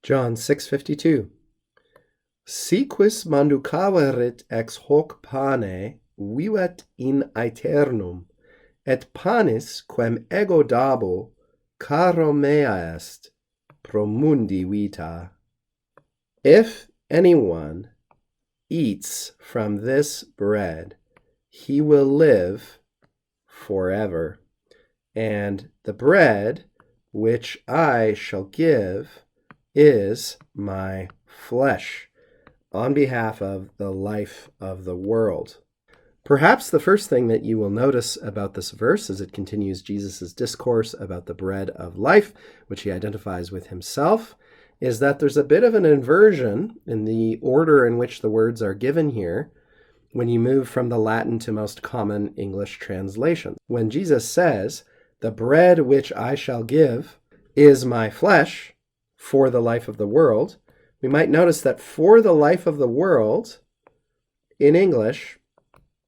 John 6:52. Si quis manducaverit ex hoc pane, vivet in aeternum, et panis quem ego dabo, caro mea est, pro mundi vita. If anyone eats from this bread, he will live forever. And the bread which I shall give is my flesh, on behalf of the life of the world. Perhaps the first thing that you will notice about this verse as it continues Jesus' discourse about the bread of life, which he identifies with himself, is that there's a bit of an inversion in the order in which the words are given here when you move from the Latin to most common English translations. When Jesus says, "The bread which I shall give is my flesh for the life of the world," we might notice that "for the life of the world" in English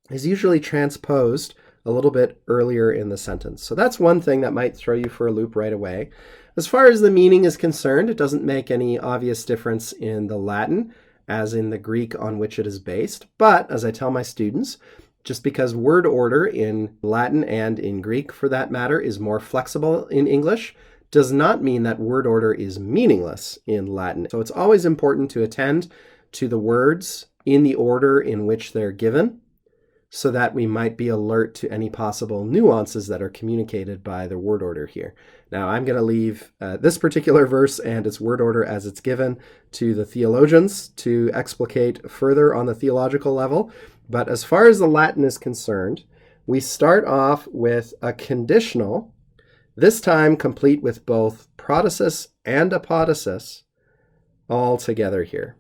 is usually transposed a little bit earlier in the sentence. So that's one thing that might throw you for a loop right away. As far as the meaning is concerned, it doesn't make any obvious difference in the Latin as in the Greek on which it is based. But as I tell my students, just because word order in Latin and in Greek, for that matter, is more flexible in English, does not mean that word order is meaningless in Latin. So it's always important to attend to the words in the order in which they're given, so that we might be alert to any possible nuances that are communicated by the word order here. Now, I'm going to leave this particular verse and its word order as it's given to the theologians to explicate further on the theological level. But as far as the Latin is concerned, we start off with a conditional, this time complete with both protasis and apodosis all together here.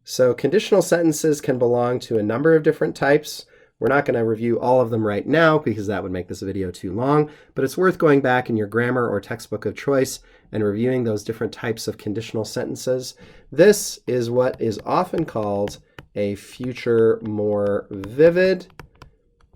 So conditional sentences can belong to a number of different types. We're not going to review all of them right now because that would make this video too long, but it's worth going back in your grammar or textbook of choice and reviewing those different types of conditional sentences. This is what is often called a future more vivid,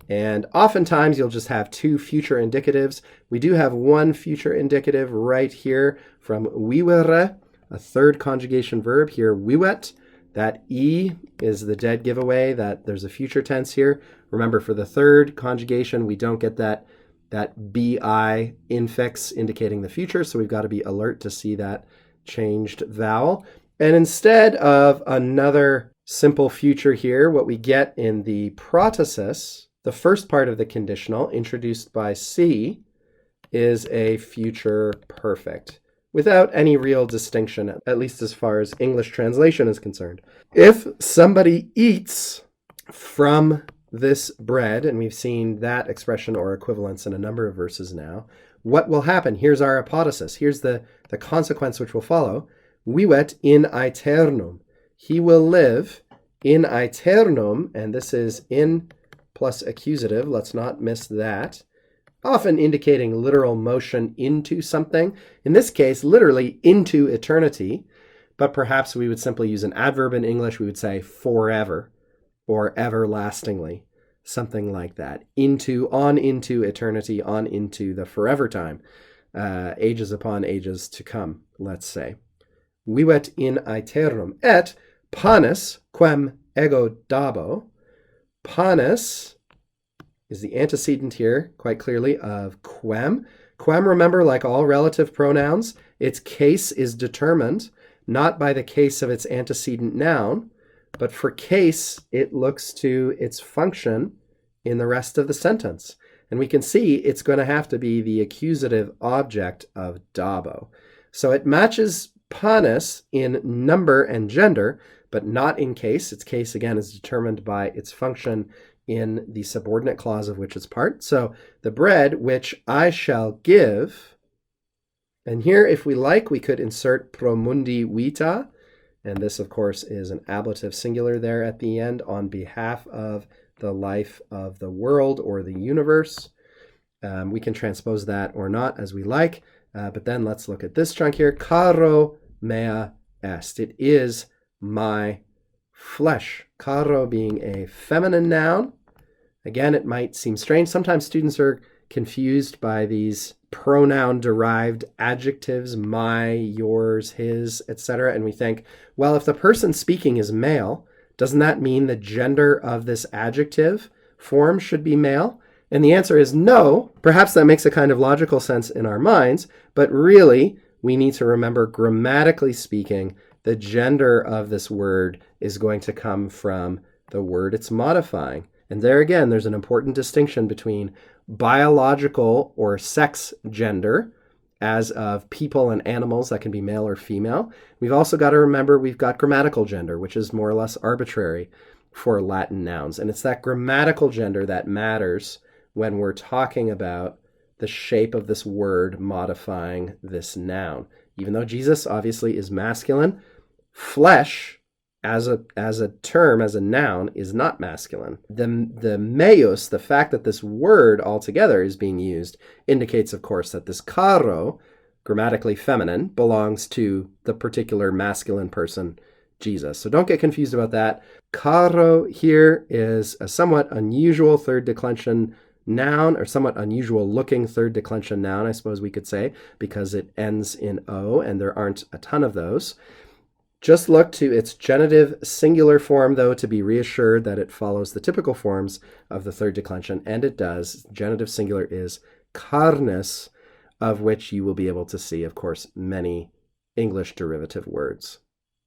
and oftentimes you'll just have two future indicatives. We do have one future indicative right here from vivere, a third conjugation verb here, vivet. That E is the dead giveaway that there's a future tense here. Remember, for the third conjugation, we don't get that BI infix indicating the future, so we've got to be alert to see that changed vowel. And instead of another simple future here, what we get in the protasis, the first part of the conditional, introduced by C, is a future perfect, without any real distinction, at least as far as English translation is concerned. If somebody eats from this bread, and we've seen that expression or equivalence in a number of verses now, what will happen? Here's our apodosis. Here's the consequence which will follow. Vivet in aeternum. He will live in aeternum, and this is in plus accusative. Let's not miss that. Often indicating literal motion into something. In this case, literally into eternity, but perhaps we would simply use an adverb in English. We would say forever or everlastingly, something like that. On into eternity, on into the forever time, ages upon ages to come, let's say. Vivet in aeternum, et panis quem ego dabo. Panis is the antecedent here, quite clearly, of quem. Quem, remember, like all relative pronouns, its case is determined not by the case of its antecedent noun, but for case, it looks to its function in the rest of the sentence. And we can see it's going to have to be the accusative object of dabo. So it matches panis in number and gender, but not in case. Its case, again, is determined by its function in the subordinate clause of which it's part. So the bread which I shall give, and here, if we like, we could insert pro mundi vita, and this, of course, is an ablative singular there at the end, on behalf of the life of the world or the universe. We can transpose that or not as we like, but then let's look at this chunk here. Caro mea est. It is my flesh. Caro being a feminine noun. Again, it might seem strange. Sometimes students are confused by these pronoun-derived adjectives, my, yours, his, etc. And we think, well, if the person speaking is male, doesn't that mean the gender of this adjective form should be male? And the answer is no. Perhaps that makes a kind of logical sense in our minds, but really, we need to remember, grammatically speaking, the gender of this word is going to come from the word it's modifying. And there again, there's an important distinction between biological or sex gender, as of people and animals that can be male or female. We've also got to remember we've got grammatical gender, which is more or less arbitrary for Latin nouns. And it's that grammatical gender that matters when we're talking about the shape of this word modifying this noun. Even though Jesus obviously is masculine, flesh as a term, as a noun, is not masculine. The meus, the fact that this word altogether is being used, indicates, of course, that this karo, grammatically feminine, belongs to the particular masculine person, Jesus. So don't get confused about that. Karo here is a somewhat unusual third declension noun, or somewhat unusual looking third declension noun, I suppose we could say, because it ends in O, and there aren't a ton of those. Just look to its genitive singular form, though, to be reassured that it follows the typical forms of the third declension, and it does. Genitive singular is carnes, of which you will be able to see, of course, many English derivative words.